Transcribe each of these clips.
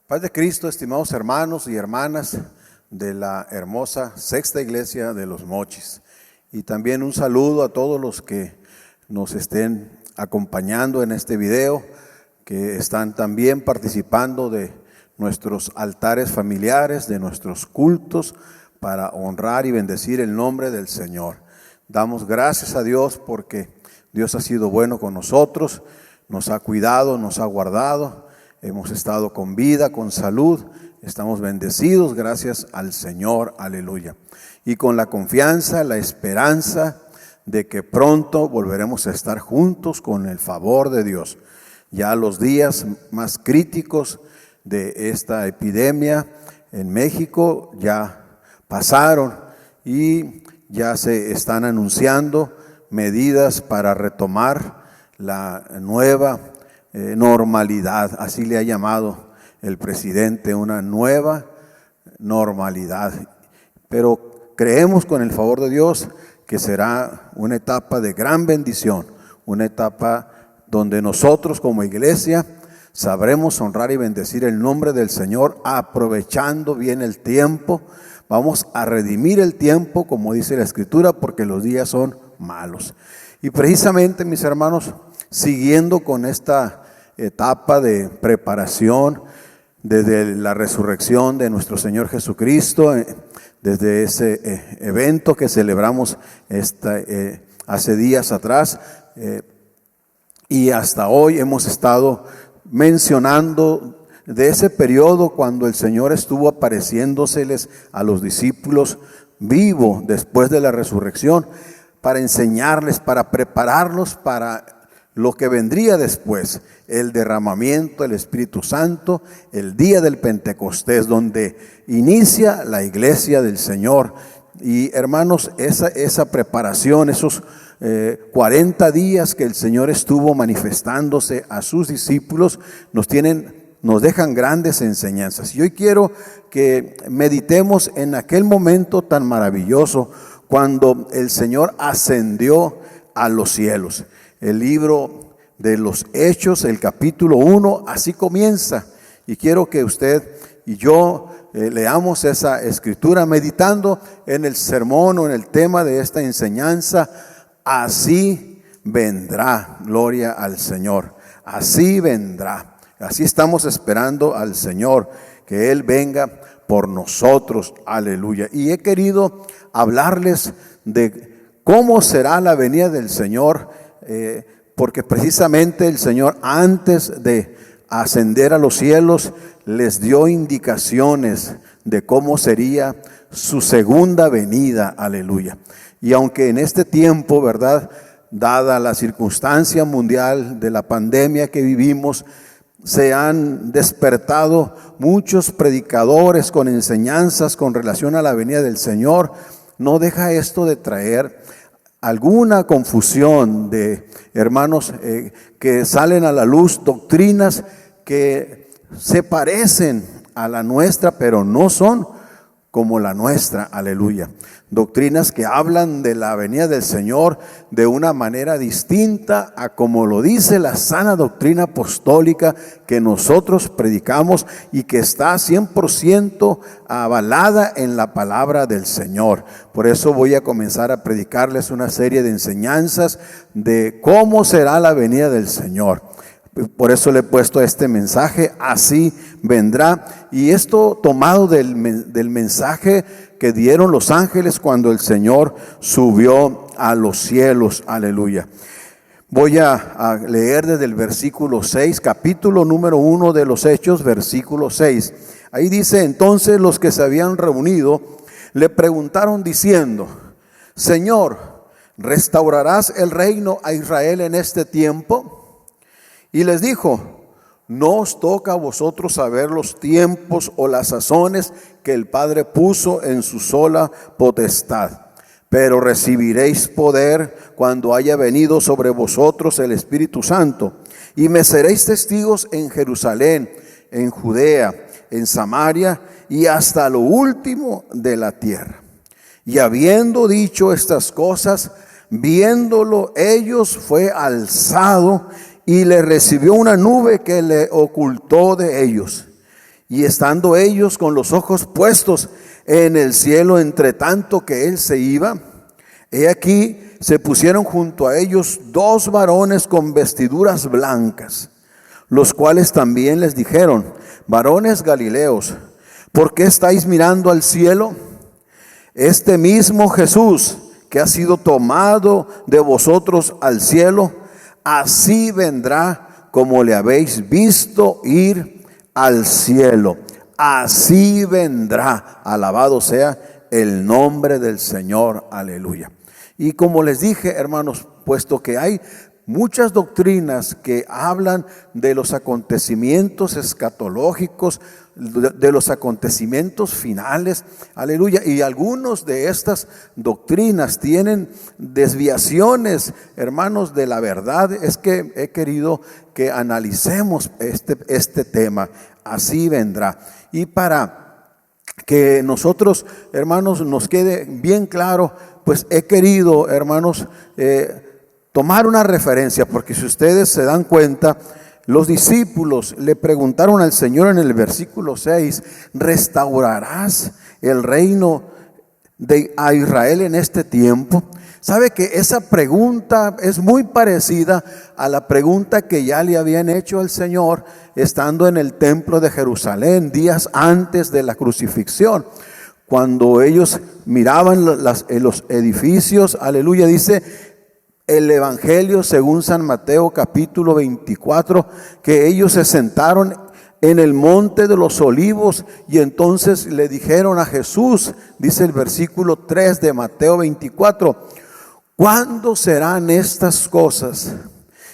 Paz de Cristo, estimados hermanos y hermanas de la hermosa Sexta Iglesia de Los Mochis. Y también un saludo a todos los que nos estén acompañando en este video, que están también participando de nuestros altares familiares, de nuestros cultos, para honrar y bendecir el nombre del Señor. Damos gracias a Dios porque Dios ha sido bueno con nosotros, nos ha cuidado, nos ha guardado. Hemos estado con vida, con salud, estamos bendecidos gracias al Señor, aleluya. Y con la confianza, la esperanza de que pronto volveremos a estar juntos con el favor de Dios. Ya los días más críticos de esta epidemia en México ya pasaron y ya se están anunciando medidas para retomar la nueva normalidad, así le ha llamado el presidente, una nueva normalidad. Pero creemos con el favor de Dios que será una etapa de gran bendición, una etapa donde nosotros como iglesia sabremos honrar y bendecir el nombre del Señor, aprovechando bien el tiempo. Vamos a redimir el tiempo, como dice la Escritura, porque los días son malos. Y precisamente, mis hermanos, siguiendo con esta etapa de preparación desde la resurrección de nuestro Señor Jesucristo, desde ese evento que celebramos hace días atrás, y hasta hoy hemos estado mencionando de ese periodo cuando el Señor estuvo apareciéndoseles a los discípulos vivo después de la resurrección, para enseñarles, para prepararlos para lo que vendría después, el derramamiento del Espíritu Santo, el día del Pentecostés, donde inicia la iglesia del Señor. Y hermanos, esa preparación, esos 40 días que el Señor estuvo manifestándose a sus discípulos, nos dejan grandes enseñanzas. Y hoy quiero que meditemos en aquel momento tan maravilloso cuando el Señor ascendió a los cielos. El libro de los Hechos, el capítulo 1, así comienza. Y quiero que usted y yo leamos esa escritura meditando en el sermón o en el tema de esta enseñanza. Así vendrá, gloria al Señor. Así vendrá. Así estamos esperando al Señor, que Él venga por nosotros, aleluya. Y he querido hablarles de cómo será la venida del Señor, porque precisamente el Señor, antes de ascender a los cielos, les dio indicaciones de cómo sería su segunda venida, aleluya. Y aunque en este tiempo, ¿verdad?, dada la circunstancia mundial de la pandemia que vivimos, se han despertado muchos predicadores con enseñanzas con relación a la venida del Señor, no deja esto de traer alguna confusión de hermanos que salen a la luz, doctrinas que se parecen a la nuestra, pero no son como la nuestra, aleluya. Doctrinas que hablan de la venida del Señor de una manera distinta a como lo dice la sana doctrina apostólica que nosotros predicamos y que está 100% avalada en la palabra del Señor. Por eso voy a comenzar a predicarles una serie de enseñanzas de cómo será la venida del Señor. Por eso le he puesto este mensaje, así vendrá. Y esto tomado del mensaje que dieron los ángeles cuando el Señor subió a los cielos, aleluya. Voy a leer desde el versículo 6, capítulo número 1 de los Hechos, versículo 6. Ahí dice: entonces los que se habían reunido le preguntaron diciendo: Señor, ¿restaurarás el reino a Israel en este tiempo? Y les dijo: no os toca a vosotros saber los tiempos o las sazones que el Padre puso en su sola potestad, pero recibiréis poder cuando haya venido sobre vosotros el Espíritu Santo, y me seréis testigos en Jerusalén, en Judea, en Samaria y hasta lo último de la tierra. Y habiendo dicho estas cosas, viéndolo ellos, fue alzado y le recibió una nube que le ocultó de ellos. Y estando ellos con los ojos puestos en el cielo, entre tanto que él se iba, he aquí se pusieron junto a ellos 2 varones con vestiduras blancas, los cuales también les dijeron: varones Galileos, ¿por qué estáis mirando al cielo? Este mismo Jesús que ha sido tomado de vosotros al cielo, así vendrá como le habéis visto ir al cielo. Así vendrá. Alabado sea el nombre del Señor. Aleluya. Y como les dije, hermanos, puesto que hay muchas doctrinas que hablan de los acontecimientos escatológicos, de los acontecimientos finales, aleluya, y algunos de estas doctrinas tienen desviaciones, hermanos, de la verdad. Es que he querido que analicemos este tema. Así vendrá. Y para que nosotros, hermanos, nos quede bien claro, pues he querido, hermanos, tomar una referencia, porque si ustedes se dan cuenta, los discípulos le preguntaron al Señor en el versículo 6: ¿restaurarás el reino a Israel en este tiempo? ¿Sabe que esa pregunta es muy parecida a la pregunta que ya le habían hecho al Señor estando en el templo de Jerusalén días antes de la crucifixión? Cuando ellos miraban los edificios, aleluya, dice el Evangelio según San Mateo capítulo 24, que ellos se sentaron en el monte de los olivos y entonces le dijeron a Jesús, dice el versículo 3 de Mateo 24: ¿cuándo serán estas cosas?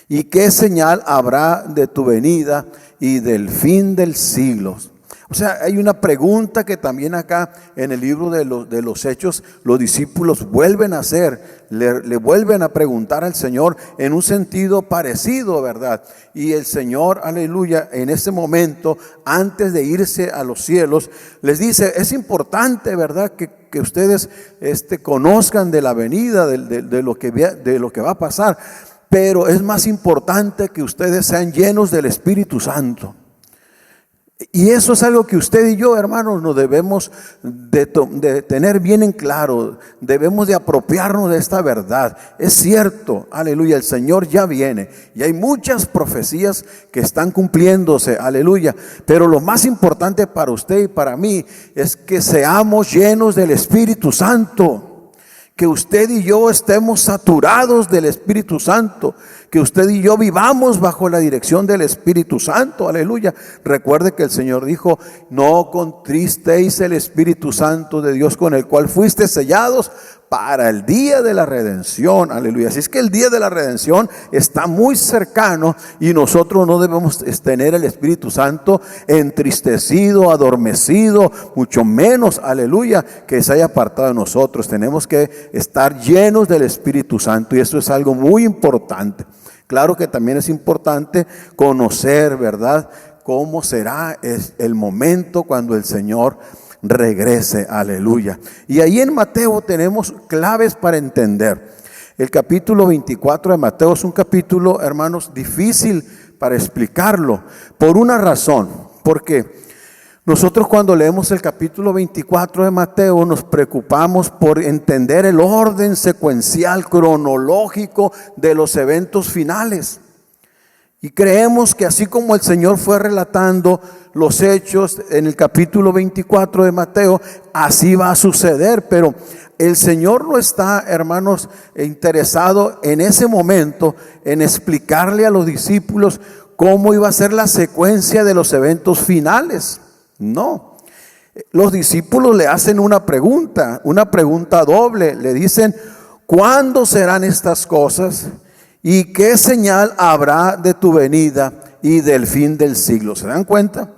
¿Y qué señal habrá de tu venida y del fin del siglo? O sea, hay una pregunta que también acá en el libro de los Hechos los discípulos vuelven a hacer, le vuelven a preguntar al Señor en un sentido parecido, ¿verdad? Y el Señor, aleluya, en ese momento, antes de irse a los cielos, les dice: es importante, ¿verdad?, que ustedes conozcan de la venida, de lo que va a pasar, pero es más importante que ustedes sean llenos del Espíritu Santo. Y eso es algo que usted y yo, hermanos, nos debemos de tener bien en claro. Debemos de apropiarnos de esta verdad. Es cierto, aleluya, el Señor ya viene y hay muchas profecías que están cumpliéndose, aleluya. Pero lo más importante para usted y para mí es que seamos llenos del Espíritu Santo. Que usted y yo estemos saturados del Espíritu Santo, que usted y yo vivamos bajo la dirección del Espíritu Santo, aleluya. Recuerde que el Señor dijo: no contristéis el Espíritu Santo de Dios, con el cual fuiste sellados para el día de la redención, aleluya. Así es que el día de la redención está muy cercano y nosotros no debemos tener el Espíritu Santo entristecido, adormecido, mucho menos, aleluya, que se haya apartado de nosotros. Tenemos que estar llenos del Espíritu Santo y eso es algo muy importante. Claro que también es importante conocer, ¿verdad?, cómo será el momento cuando el Señor regrese, aleluya. Y ahí en Mateo tenemos claves para entender. El capítulo 24 de Mateo es un capítulo, hermanos, difícil para explicarlo, por una razón, porque nosotros cuando leemos el capítulo 24 de Mateo nos preocupamos por entender el orden secuencial, cronológico de los eventos finales. Y creemos que así como el Señor fue relatando los hechos en el capítulo 24 de Mateo, así va a suceder. Pero el Señor no está, hermanos, interesado en ese momento en explicarle a los discípulos cómo iba a ser la secuencia de los eventos finales. No, los discípulos le hacen una pregunta doble. Le dicen: ¿cuándo serán estas cosas? ¿Y qué señal habrá de tu venida y del fin del siglo? ¿Se dan cuenta?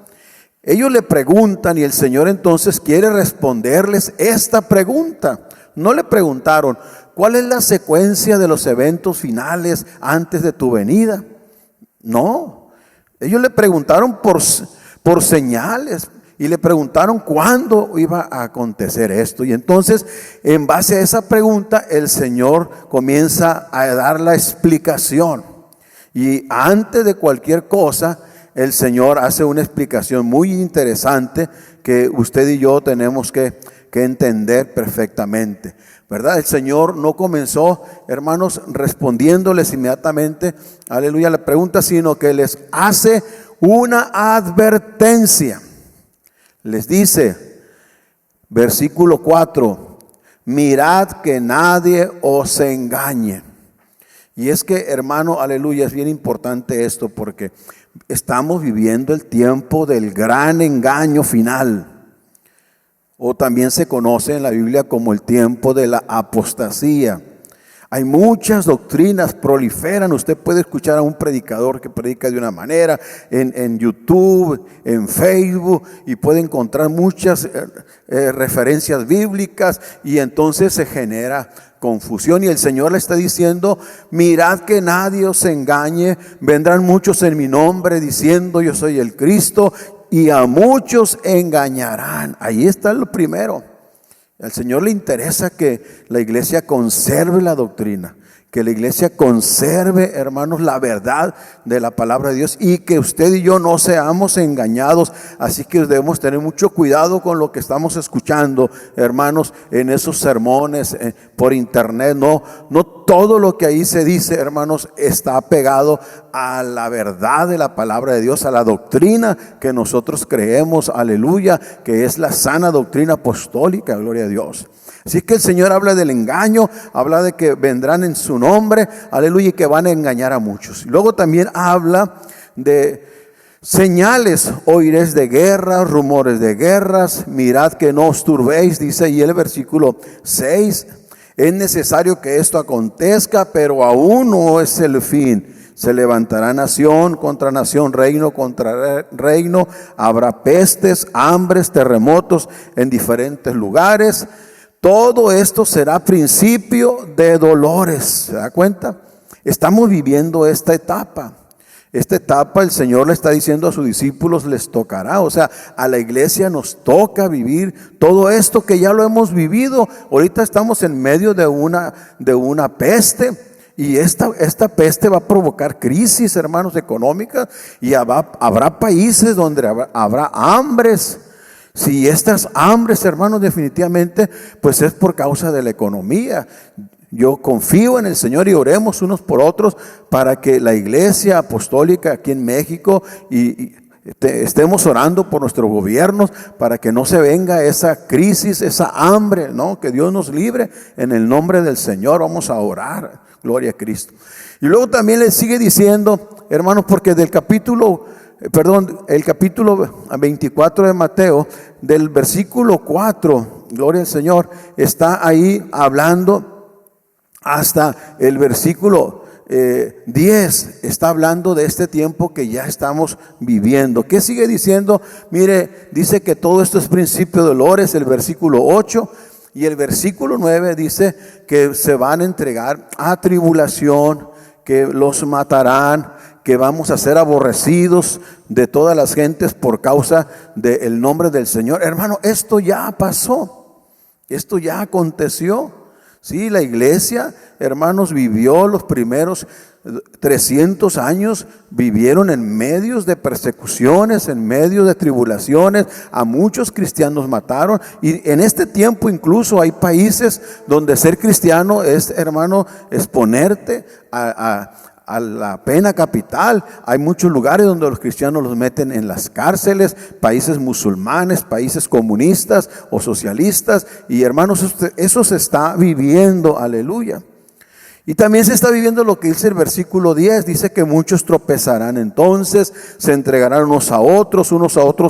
Ellos le preguntan y el Señor entonces quiere responderles esta pregunta. No le preguntaron: ¿cuál es la secuencia de los eventos finales antes de tu venida? No, ellos le preguntaron por señales y le preguntaron cuándo iba a acontecer esto. Y entonces, en base a esa pregunta, el Señor comienza a dar la explicación. Y antes de cualquier cosa, el Señor hace una explicación muy interesante que usted y yo tenemos que entender perfectamente, ¿verdad? El Señor no comenzó, hermanos, respondiéndoles inmediatamente, aleluya, la pregunta, sino que les hace una advertencia. Les dice, versículo 4, mirad que nadie os engañe. Y es que, hermano, aleluya, es bien importante esto porque estamos viviendo el tiempo del gran engaño final. O también se conoce en la Biblia como el tiempo de la apostasía. Hay muchas doctrinas, proliferan. Usted puede escuchar a un predicador que predica de una manera en YouTube, en Facebook, y puede encontrar muchas referencias bíblicas, y entonces se genera confusión. Y el Señor le está diciendo, mirad que nadie os engañe, vendrán muchos en mi nombre diciendo yo soy el Cristo, y a muchos engañarán. Ahí está lo primero. Al Señor le interesa que la iglesia conserve la doctrina, que la iglesia conserve, hermanos, la verdad de la palabra de Dios, y que usted y yo no seamos engañados. Así que debemos tener mucho cuidado con lo que estamos escuchando, hermanos, en esos sermones por internet. No todo lo que ahí se dice, hermanos, está pegado a la verdad de la palabra de Dios, a la doctrina que nosotros creemos, aleluya, que es la sana doctrina apostólica, gloria a Dios. Así que el Señor habla del engaño, habla de que vendrán en su nombre, aleluya, y que van a engañar a muchos. Y luego también habla de señales, oiréis de guerras, rumores de guerras, mirad que no os turbéis, dice ahí el versículo 6, es necesario que esto acontezca, pero aún no es el fin. Se levantará nación contra nación, reino contra reino, habrá pestes, hambres, terremotos en diferentes lugares. Todo esto será principio de dolores. ¿Se da cuenta? Estamos viviendo esta etapa. Esta etapa el Señor le está diciendo a sus discípulos, les tocará. O sea, a la iglesia nos toca vivir todo esto que ya lo hemos vivido. Ahorita estamos en medio de una peste. Y esta peste va a provocar crisis, hermanos, económicas. Y habrá países donde habrá hambres. Si estas hambres, hermanos, definitivamente, pues es por causa de la economía. Yo confío en el Señor y oremos unos por otros para que la iglesia apostólica aquí en México estemos orando por nuestros gobiernos para que no se venga esa crisis, esa hambre, ¿no? Que Dios nos libre en el nombre del Señor. Vamos a orar, gloria a Cristo. Y luego también le sigue diciendo, hermanos, porque el capítulo 24 de Mateo, del versículo 4, gloria al Señor, está ahí hablando hasta el versículo 10, está hablando de este tiempo que ya estamos viviendo. ¿Qué sigue diciendo? Mire, dice que todo esto es principio de dolores, el versículo 8, y el versículo 9 dice que se van a entregar a tribulación, que los matarán, que vamos a ser aborrecidos de todas las gentes por causa del nombre del Señor. Hermano, esto ya pasó, esto ya aconteció. Sí, la iglesia, hermanos, vivió los primeros 300 años, vivieron en medios de persecuciones, en medio de tribulaciones. A muchos cristianos mataron, y en este tiempo incluso hay países donde ser cristiano es, hermano, exponerte a la pena capital. Hay muchos lugares donde los cristianos los meten en las cárceles, países musulmanes, países comunistas o socialistas. Y hermanos, eso se está viviendo, aleluya. Y también se está viviendo lo que dice el versículo 10, dice que muchos tropezarán entonces, se entregarán unos a otros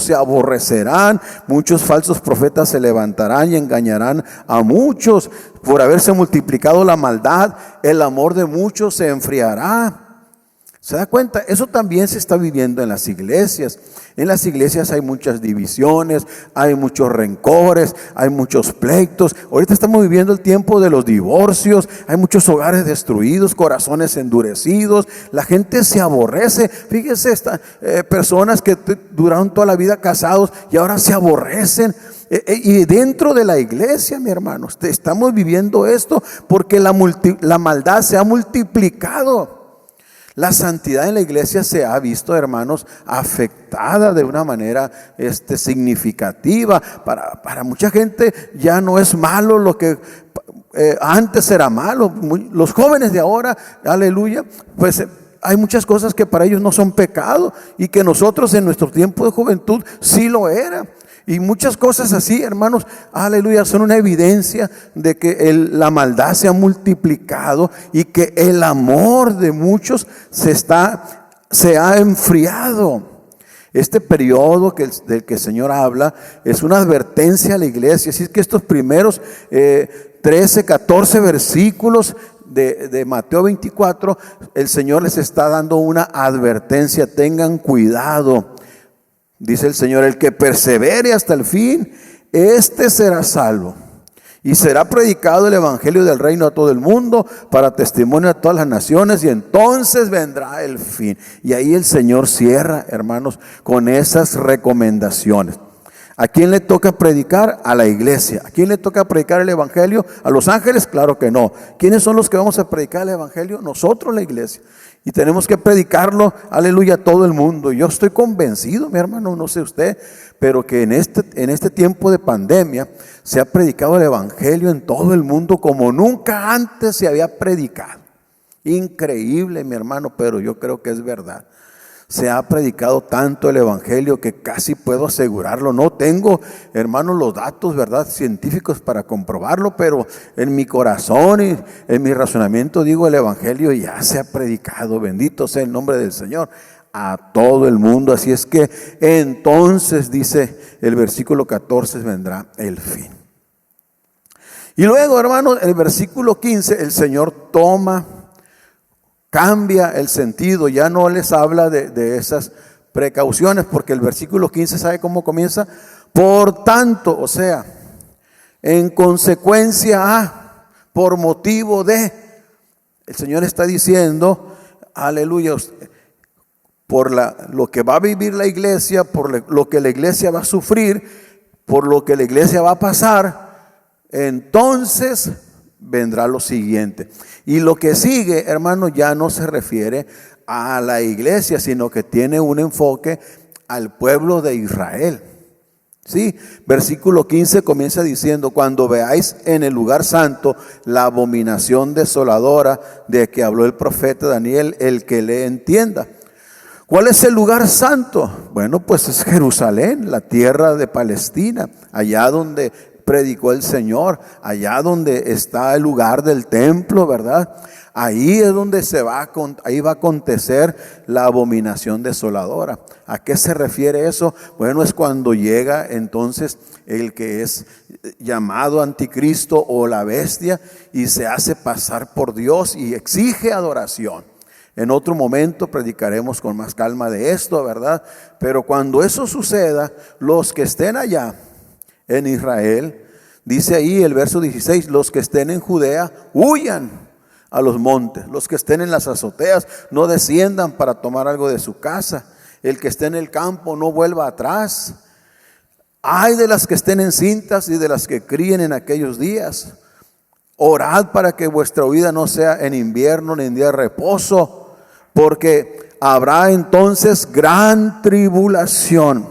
se aborrecerán, muchos falsos profetas se levantarán y engañarán a muchos. Por haberse multiplicado la maldad, el amor de muchos se enfriará. ¿Se da cuenta? Eso también se está viviendo en las iglesias. En las iglesias hay muchas divisiones, hay muchos rencores, hay muchos pleitos. Ahorita estamos viviendo el tiempo de los divorcios, hay muchos hogares destruidos, corazones endurecidos, la gente se aborrece. Fíjese, personas que duraron toda la vida casados y ahora se aborrecen. Y dentro de la iglesia, mi hermano, estamos viviendo esto porque la maldad se ha multiplicado. La santidad en la iglesia se ha visto, hermanos, afectada de una manera significativa. Para mucha gente ya no es malo lo que antes era malo. Los jóvenes de ahora, aleluya, pues hay muchas cosas que para ellos no son pecado y que nosotros en nuestro tiempo de juventud sí lo era. Y muchas cosas así, hermanos, aleluya, son una evidencia de que la maldad se ha multiplicado y que el amor de muchos se ha enfriado. Este periodo del que el Señor habla es una advertencia a la iglesia. Así es que estos primeros 13, 14 versículos de Mateo 24, el Señor les está dando una advertencia. Tengan cuidado. Dice el Señor, el que persevere hasta el fin, este será salvo. Y será predicado el evangelio del reino a todo el mundo para testimonio a todas las naciones, y entonces vendrá el fin. Y ahí el Señor cierra, hermanos, con esas recomendaciones. ¿A quién le toca predicar? A la iglesia. ¿A quién le toca predicar el evangelio? ¿A los ángeles? Claro que no. ¿Quiénes son los que vamos a predicar el evangelio? Nosotros, la iglesia. Y tenemos que predicarlo, aleluya, a todo el mundo. Yo estoy convencido, mi hermano, no sé usted, pero que en este tiempo de pandemia se ha predicado el evangelio en todo el mundo como nunca antes se había predicado. Increíble, mi hermano, pero yo creo que es verdad. Se ha predicado tanto el evangelio que casi puedo asegurarlo. No tengo, hermanos, los datos, ¿verdad?, científicos para comprobarlo, pero en mi corazón y en mi razonamiento digo, el evangelio ya se ha predicado. Bendito sea el nombre del Señor a todo el mundo. Así es que entonces, dice el versículo 14, vendrá el fin. Y luego, hermanos, el versículo 15, el Señor cambia el sentido, ya no les habla de esas precauciones, porque el versículo 15, ¿sabe cómo comienza? Por tanto, o sea, en consecuencia por motivo de, el Señor está diciendo, aleluya, por lo que va a vivir la iglesia, por lo que la iglesia va a sufrir, por lo que la iglesia va a pasar, entonces vendrá lo siguiente. Y lo que sigue, hermano, ya no se refiere a la iglesia, sino que tiene un enfoque al pueblo de Israel. Sí, versículo 15 comienza diciendo, cuando veáis en el lugar santo la abominación desoladora de que habló el profeta Daniel, el que le entienda. ¿Cuál es el lugar santo? Bueno, pues es Jerusalén, la tierra de Palestina, allá donde predicó el Señor, allá donde está el lugar del templo, ¿verdad? Ahí es donde ahí va a acontecer la abominación desoladora. ¿A qué se refiere eso? Bueno, es cuando llega entonces el que es llamado anticristo o la bestia y se hace pasar por Dios y exige adoración. En otro momento predicaremos con más calma de esto, ¿verdad? Pero cuando eso suceda, los que estén allá en Israel, dice ahí el verso 16, los que estén en Judea, huyan a los montes. Los que estén en las azoteas, no desciendan para tomar algo de su casa. El que esté en el campo, no vuelva atrás. Ay de las que estén encintas y de las que críen en aquellos días. Orad para que vuestra huida no sea en invierno ni en día de reposo, porque habrá entonces gran tribulación.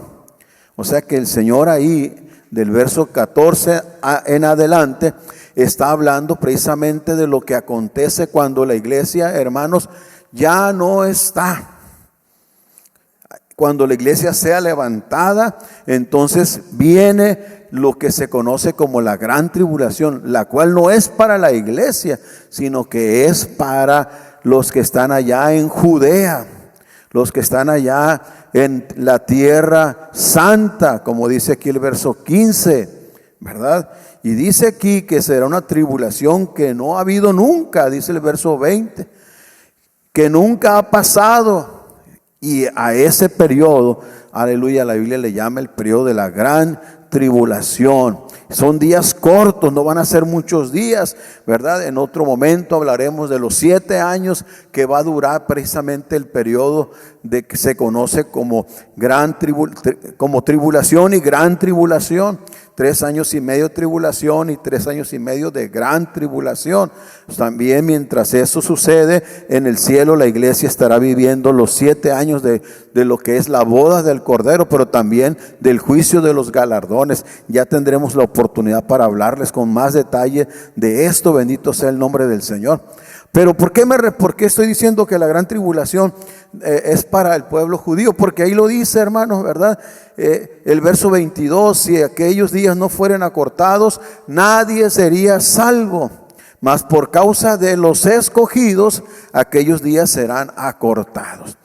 O sea que el Señor ahí, del verso 14 en adelante, está hablando precisamente de lo que acontece cuando la iglesia, hermanos, ya no está. Cuando la iglesia sea levantada, entonces viene lo que se conoce como la gran tribulación, la cual no es para la iglesia, sino que es para los que están allá en Judea, los que están allá en la tierra santa, como dice aquí el verso 15, ¿verdad? Y dice aquí que será una tribulación que no ha habido nunca, dice el verso 20, que nunca ha pasado. Y a ese periodo, aleluya, la Biblia le llama el periodo de la gran tribulación. Son días cortos, no van a ser muchos días, ¿verdad? En otro momento hablaremos de los 7 años que va a durar precisamente el periodo de que se conoce como tribulación y gran tribulación. 3 años y medio de tribulación y 3 años y medio de gran tribulación. También mientras eso sucede, en el cielo la iglesia estará viviendo los 7 años de lo que es la boda del Cordero, pero también del juicio de los galardones. Ya tendremos la oportunidad para hablarles con más detalle de esto. Bendito sea el nombre del Señor. Pero ¿por qué estoy diciendo que la gran tribulación es para el pueblo judío? Porque ahí lo dice, hermanos, ¿verdad? El verso 22, si aquellos días no fueran acortados, nadie sería salvo. Mas por causa de los escogidos, aquellos días serán acortados.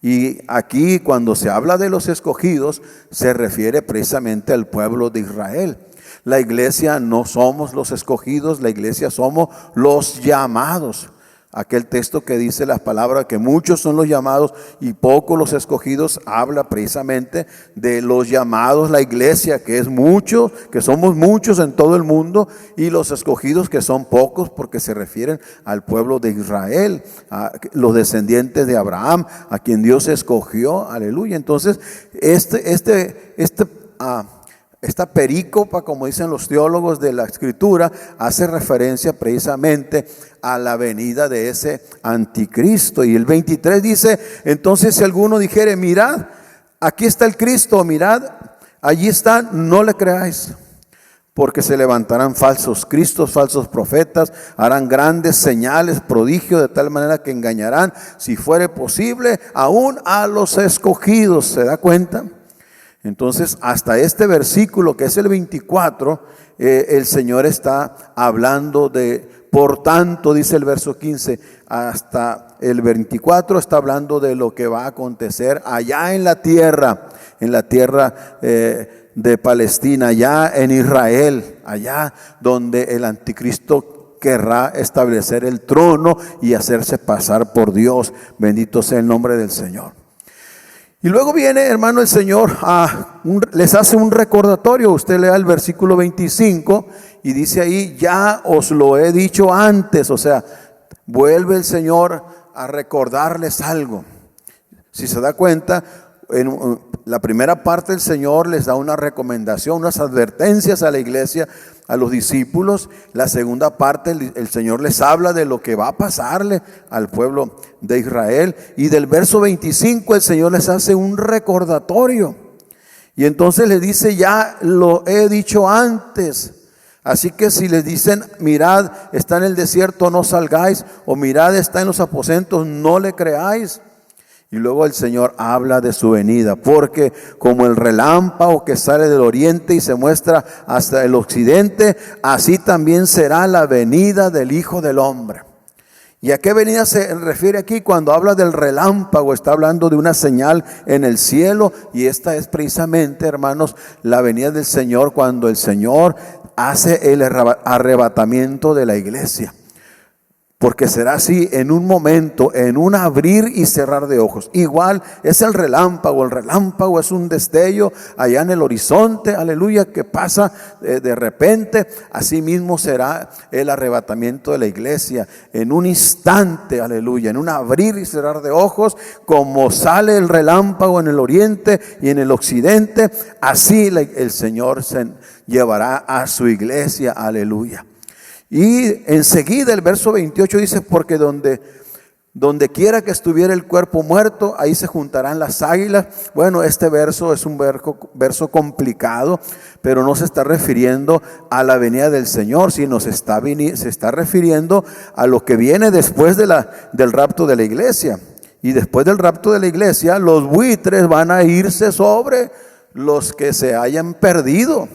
Y aquí cuando se habla de los escogidos, se refiere precisamente al pueblo de Israel. La iglesia no somos los escogidos, la iglesia somos los llamados. Aquel texto que dice las palabras que muchos son los llamados y pocos los escogidos, habla precisamente de los llamados, la iglesia que es mucho, que somos muchos en todo el mundo, y los escogidos que son pocos, porque se refieren al pueblo de Israel, a los descendientes de Abraham, a quien Dios escogió, aleluya. Entonces esta perícopa, como dicen los teólogos de la Escritura, hace referencia precisamente a la venida de ese anticristo. Y el 23 dice, entonces si alguno dijere, mirad, aquí está el Cristo, mirad, allí está, no le creáis. Porque se levantarán falsos cristos, falsos profetas, harán grandes señales, prodigios, de tal manera que engañarán, si fuere posible, aún a los escogidos. ¿Se da cuenta? Entonces, hasta este versículo, que es el 24, el Señor está hablando de, por tanto, dice el verso 15, hasta el 24 está hablando de lo que va a acontecer allá en la tierra de Palestina, allá en Israel, allá donde el anticristo querrá establecer el trono y hacerse pasar por Dios. Bendito sea el nombre del Señor. Y luego viene, hermano, el Señor les hace un recordatorio. Usted lea el versículo 25 y dice ahí, ya os lo he dicho antes. O sea, vuelve el Señor a recordarles algo. Si se da cuenta, en la primera parte el Señor les da una recomendación, unas advertencias a la iglesia, a los discípulos. La segunda parte el Señor les habla de lo que va a pasarle al pueblo de Israel. Y del verso 25 el Señor les hace un recordatorio. Y entonces les dice, ya lo he dicho antes. Así que si les dicen, mirad, está en el desierto, no salgáis, o mirad, está en los aposentos, no le creáis. Y luego el Señor habla de su venida, porque como el relámpago que sale del oriente y se muestra hasta el occidente, así también será la venida del Hijo del Hombre. ¿Y a qué venida se refiere aquí? Cuando habla del relámpago, está hablando de una señal en el cielo, y esta es precisamente, hermanos, la venida del Señor, cuando el Señor hace el arrebatamiento de la iglesia. Porque será así en un momento, en un abrir y cerrar de ojos. Igual es el relámpago es un destello allá en el horizonte, aleluya, que pasa de repente. Así mismo será el arrebatamiento de la iglesia, en un instante, aleluya, en un abrir y cerrar de ojos, como sale el relámpago en el oriente y en el occidente, así el Señor se llevará a su iglesia, aleluya. Y enseguida el verso 28 dice, porque donde quiera que estuviera el cuerpo muerto, ahí se juntarán las águilas. Bueno, este verso es un verso complicado, pero no se está refiriendo a la venida del Señor, sino se está refiriendo a lo que viene después del rapto de la iglesia. Y después del rapto de la iglesia, los buitres van a irse sobre los que se hayan perdido,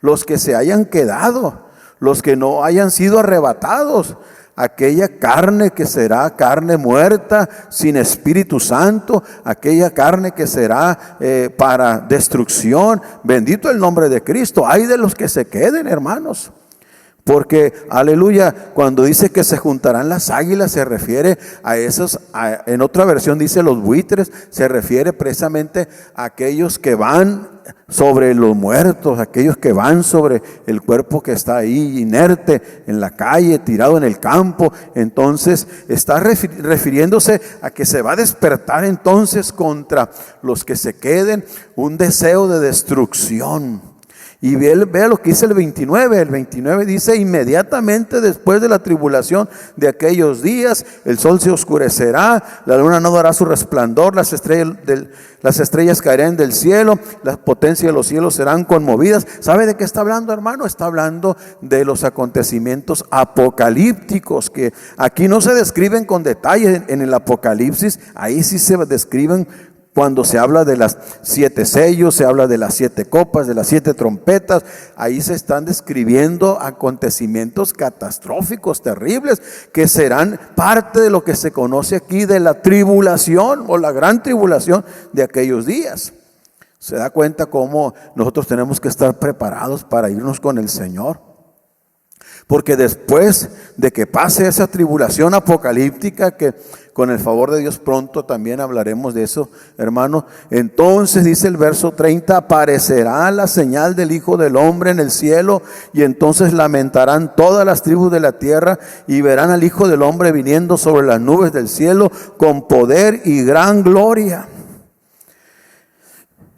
los que se hayan quedado, los que no hayan sido arrebatados, aquella carne que será carne muerta, sin Espíritu Santo, aquella carne que será para destrucción. Bendito el nombre de Cristo. Hay de los que se queden, hermanos. Porque, aleluya, cuando dice que se juntarán las águilas, se refiere a esos, en otra versión dice los buitres, se refiere precisamente a aquellos que van sobre los muertos, aquellos que van sobre el cuerpo que está ahí inerte en la calle, tirado en el campo. Entonces está refiriéndose a que se va a despertar entonces contra los que se queden un deseo de destrucción. Y vea lo que dice el 29. El 29 dice: inmediatamente después de la tribulación de aquellos días, el sol se oscurecerá, la luna no dará su resplandor, las estrellas caerán del cielo, las potencias de los cielos serán conmovidas. ¿Sabe de qué está hablando, hermano? Está hablando de los acontecimientos apocalípticos, que aquí no se describen con detalle. En el Apocalipsis, ahí sí se describen. Cuando se habla de las 7 sellos, se habla de las 7 copas, de las 7 trompetas, ahí se están describiendo acontecimientos catastróficos, terribles, que serán parte de lo que se conoce aquí de la tribulación o la gran tribulación de aquellos días. Se da cuenta cómo nosotros tenemos que estar preparados para irnos con el Señor. Porque después de que pase esa tribulación apocalíptica, que con el favor de Dios pronto también hablaremos de eso, hermano, entonces dice el verso 30, aparecerá la señal del Hijo del Hombre en el cielo, y entonces lamentarán todas las tribus de la tierra, y verán al Hijo del Hombre viniendo sobre las nubes del cielo con poder y gran gloria.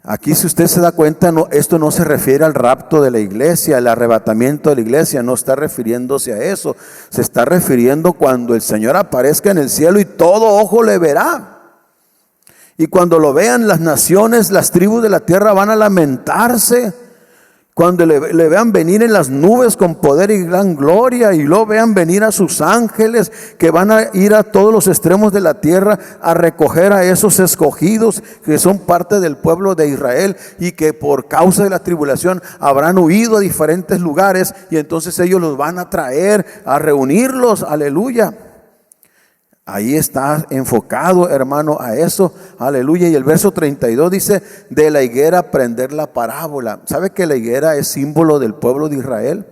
Aquí, si usted se da cuenta, esto no se refiere al rapto de la iglesia, al arrebatamiento de la iglesia, no está refiriéndose a eso. Se está refiriendo cuando el Señor aparezca en el cielo y todo ojo le verá. Y cuando lo vean las naciones, las tribus de la tierra van a lamentarse. Cuando le vean venir en las nubes con poder y gran gloria, y luego vean venir a sus ángeles que van a ir a todos los extremos de la tierra a recoger a esos escogidos que son parte del pueblo de Israel y que por causa de la tribulación habrán huido a diferentes lugares, y entonces ellos los van a traer a reunirlos, aleluya. Ahí está enfocado, hermano, a eso, aleluya. Y el verso 32 dice: de la higuera aprender la parábola. ¿Sabe que la higuera es símbolo del pueblo de Israel?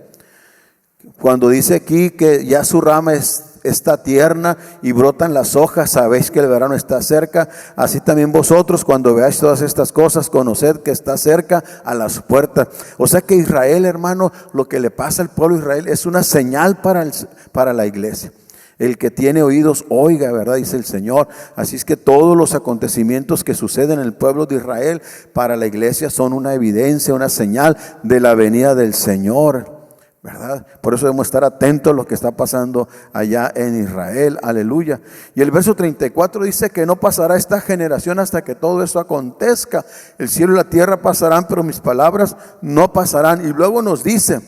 Cuando dice aquí que ya su rama está tierna y brotan las hojas, sabéis que el verano está cerca. Así también vosotros, cuando veáis todas estas cosas, conoced que está cerca a las puertas. O sea que Israel, hermano, lo que le pasa al pueblo de Israel es una señal para la iglesia. El que tiene oídos, oiga, ¿verdad? Dice el Señor. Así es que todos los acontecimientos que suceden en el pueblo de Israel para la iglesia son una evidencia, una señal de la venida del Señor, ¿verdad? Por eso debemos estar atentos a lo que está pasando allá en Israel, aleluya. Y el verso 34 dice que no pasará esta generación hasta que todo eso acontezca. El cielo y la tierra pasarán, pero mis palabras no pasarán. Y luego nos dice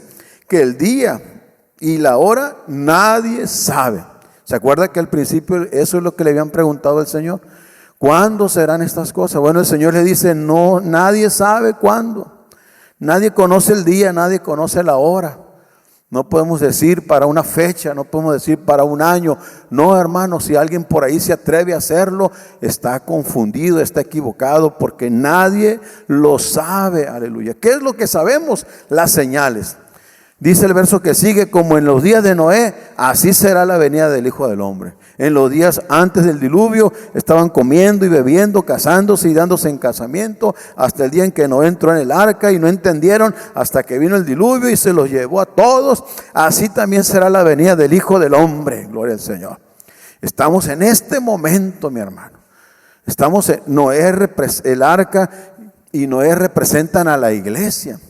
que el día y la hora nadie sabe. ¿Se acuerda que al principio eso es lo que le habían preguntado al Señor? ¿Cuándo serán estas cosas? Bueno, el Señor le dice: no, nadie sabe cuándo. Nadie conoce el día, nadie conoce la hora. No podemos decir para una fecha, no podemos decir para un año. No, hermano, si alguien por ahí se atreve a hacerlo, está confundido, está equivocado, porque nadie lo sabe, aleluya. ¿Qué es lo que sabemos? Las señales. Dice el verso que sigue: como en los días de Noé, así será la venida del Hijo del Hombre. En los días antes del diluvio estaban comiendo y bebiendo, casándose y dándose en casamiento, hasta el día en que Noé entró en el arca, y no entendieron hasta que vino el diluvio y se los llevó a todos. Así también será la venida del Hijo del Hombre. Gloria al Señor. Estamos en este momento, mi hermano. Estamos en Noé, el arca y Noé representan a la iglesia.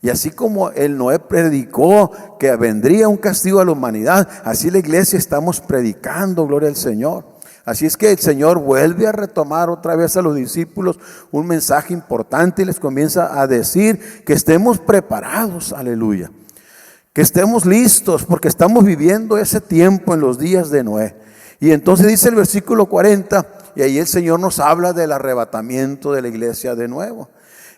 Y así como el Noé predicó que vendría un castigo a la humanidad, así la iglesia estamos predicando, gloria al Señor. Así es que el Señor vuelve a retomar otra vez a los discípulos un mensaje importante y les comienza a decir que estemos preparados, aleluya. Que estemos listos, porque estamos viviendo ese tiempo en los días de Noé. Y entonces dice el versículo 40, y ahí el Señor nos habla del arrebatamiento de la iglesia de nuevo.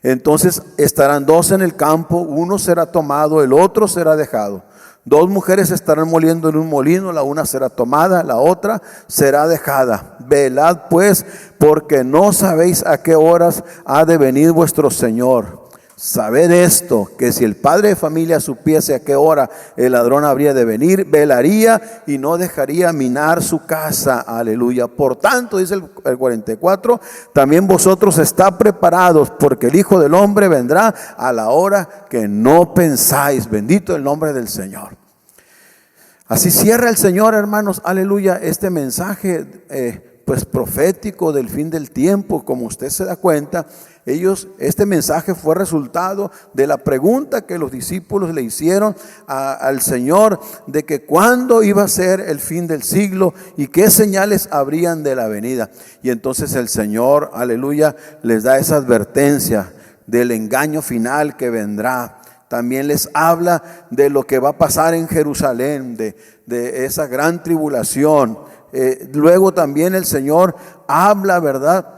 Entonces estarán 2 en el campo, uno será tomado, el otro será dejado. 2 mujeres estarán moliendo en un molino, la una será tomada, la otra será dejada. Velad pues, porque no sabéis a qué horas ha de venir vuestro Señor. Sabed esto, que si el padre de familia supiese a qué hora el ladrón habría de venir, velaría y no dejaría minar su casa. Aleluya. Por tanto, dice el 44, también vosotros estad preparados, porque el Hijo del Hombre vendrá a la hora que no pensáis. Bendito el nombre del Señor. Así cierra el Señor, hermanos, aleluya, este mensaje pues profético del fin del tiempo. Como usted se da cuenta, este mensaje fue resultado de la pregunta que los discípulos le hicieron al Señor de que cuándo iba a ser el fin del siglo y qué señales habrían de la venida. Y entonces el Señor, aleluya, les da esa advertencia del engaño final que vendrá. También les habla de lo que va a pasar en Jerusalén, de esa gran tribulación. Luego también el Señor habla, ¿verdad?,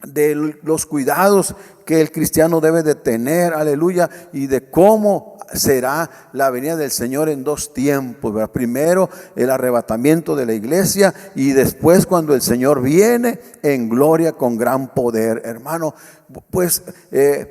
de los cuidados que el cristiano debe de tener, aleluya, y de cómo será la venida del Señor en dos tiempos, ¿verdad? Primero el arrebatamiento de la iglesia y después cuando el Señor viene en gloria con gran poder, hermano. Pues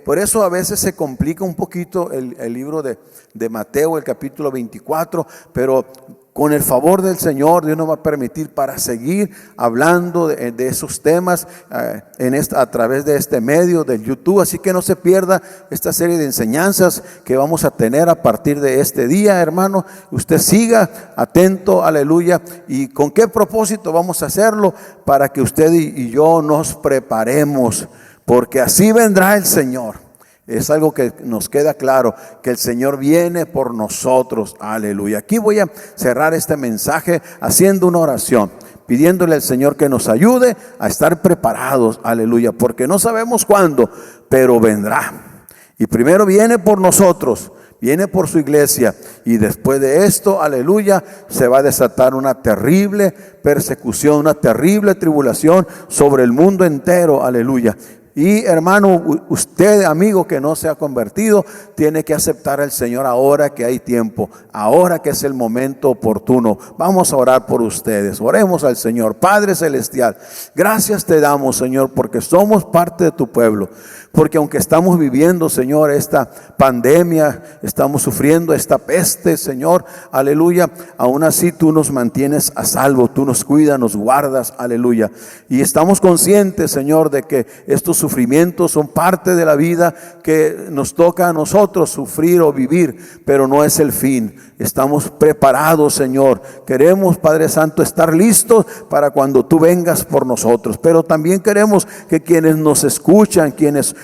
por eso a veces se complica un poquito el libro de Mateo, el capítulo 24, pero con el favor del Señor, Dios nos va a permitir para seguir hablando de esos temas a través de este medio del YouTube. Así que no se pierda esta serie de enseñanzas que vamos a tener a partir de este día, hermano. Usted siga atento, aleluya. ¿Y con qué propósito vamos a hacerlo? Para que usted y yo nos preparemos, porque así vendrá el Señor. Es algo que nos queda claro, que el Señor viene por nosotros, aleluya. Aquí voy a cerrar este mensaje haciendo una oración, pidiéndole al Señor que nos ayude a estar preparados, aleluya, porque no sabemos cuándo, pero vendrá. Y primero viene por nosotros, viene por su iglesia, y después de esto, aleluya, se va a desatar una terrible persecución, una terrible tribulación sobre el mundo entero, aleluya. Y hermano, usted, amigo que no se ha convertido, tiene que aceptar al Señor ahora que hay tiempo, ahora que es el momento oportuno. Vamos a orar por ustedes. Oremos al Señor. Padre celestial, gracias te damos, Señor, porque somos parte de tu pueblo. Porque aunque estamos viviendo, Señor, esta pandemia, estamos sufriendo esta peste, Señor, aleluya, aún así tú nos mantienes a salvo, tú nos cuidas, nos guardas, aleluya. Y estamos conscientes, Señor, de que estos sufrimientos son parte de la vida que nos toca a nosotros sufrir o vivir, pero no es el fin. Estamos preparados, Señor. Queremos, Padre Santo, estar listos para cuando tú vengas por nosotros. Pero también queremos que quienes nos escuchan, quienes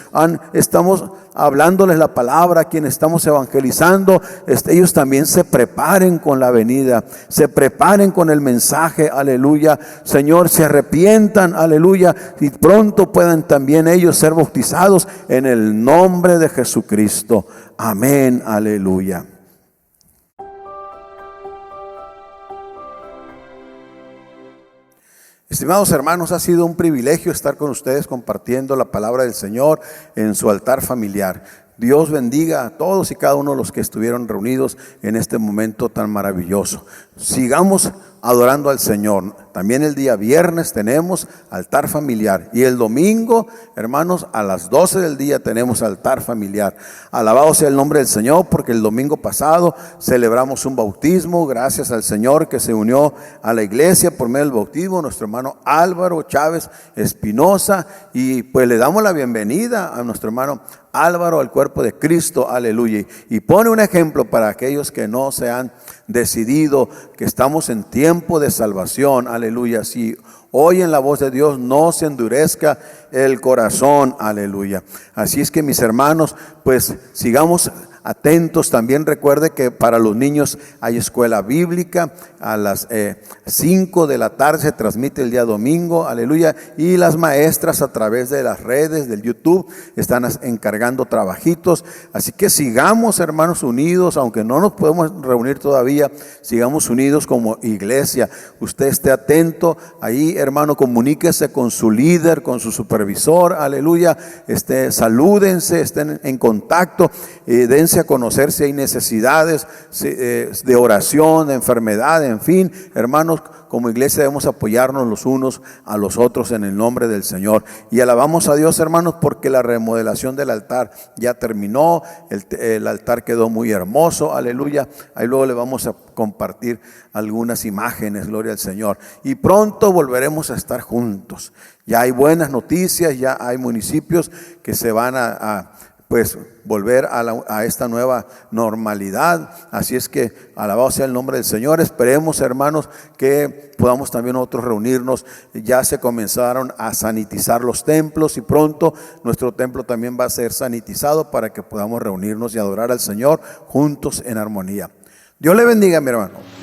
estamos hablándoles la palabra, quienes estamos evangelizando, ellos también se preparen con la venida, se preparen con el mensaje, aleluya. Señor, se arrepientan, aleluya, y pronto puedan también ellos ser bautizados en el nombre de Jesucristo. Amén, aleluya. Estimados hermanos, ha sido un privilegio estar con ustedes compartiendo la palabra del Señor en su altar familiar. Dios bendiga a todos y cada uno de los que estuvieron reunidos en este momento tan maravilloso. Sigamos adorando al Señor. También el día viernes tenemos altar familiar. Y el domingo, hermanos, a las 12 del día tenemos altar familiar. Alabado sea el nombre del Señor, porque el domingo pasado celebramos un bautismo. Gracias al Señor que se unió a la iglesia por medio del bautismo, nuestro hermano Álvaro Chávez Espinosa. Y pues le damos la bienvenida a nuestro hermano Álvaro al cuerpo de Cristo, aleluya. Y pone un ejemplo para aquellos que no se han decidido, que estamos en tiempo de salvación, aleluya. Si oyen la voz de Dios, no se endurezca el corazón, aleluya. Así es que mis hermanos, pues sigamos atentos. También recuerde que para los niños hay escuela bíblica a las 5 de la tarde, se transmite el día domingo, aleluya. Y las maestras a través de las redes del YouTube están encargando trabajitos. Así que sigamos, hermanos, unidos, aunque no nos podemos reunir todavía, sigamos unidos como iglesia. Usted esté atento ahí, hermano, comuníquese con su líder, con su supervisor, aleluya. Salúdense, estén en contacto, dense a conocer si hay necesidades de oración, de enfermedad, en fin, hermanos, como iglesia debemos apoyarnos los unos a los otros en el nombre del Señor. Y alabamos a Dios, hermanos, porque la remodelación del altar ya terminó, el altar quedó muy hermoso, aleluya. Ahí luego le vamos a compartir algunas imágenes, gloria al Señor. Y pronto volveremos a estar juntos. Ya hay buenas noticias, ya hay municipios que se van a pues volver a esta nueva normalidad. Así es que alabado sea el nombre del Señor. Esperemos, hermanos, que podamos también nosotros reunirnos. Ya se comenzaron a sanitizar los templos y pronto nuestro templo también va a ser sanitizado para que podamos reunirnos y adorar al Señor juntos en armonía. Dios le bendiga, mi hermano.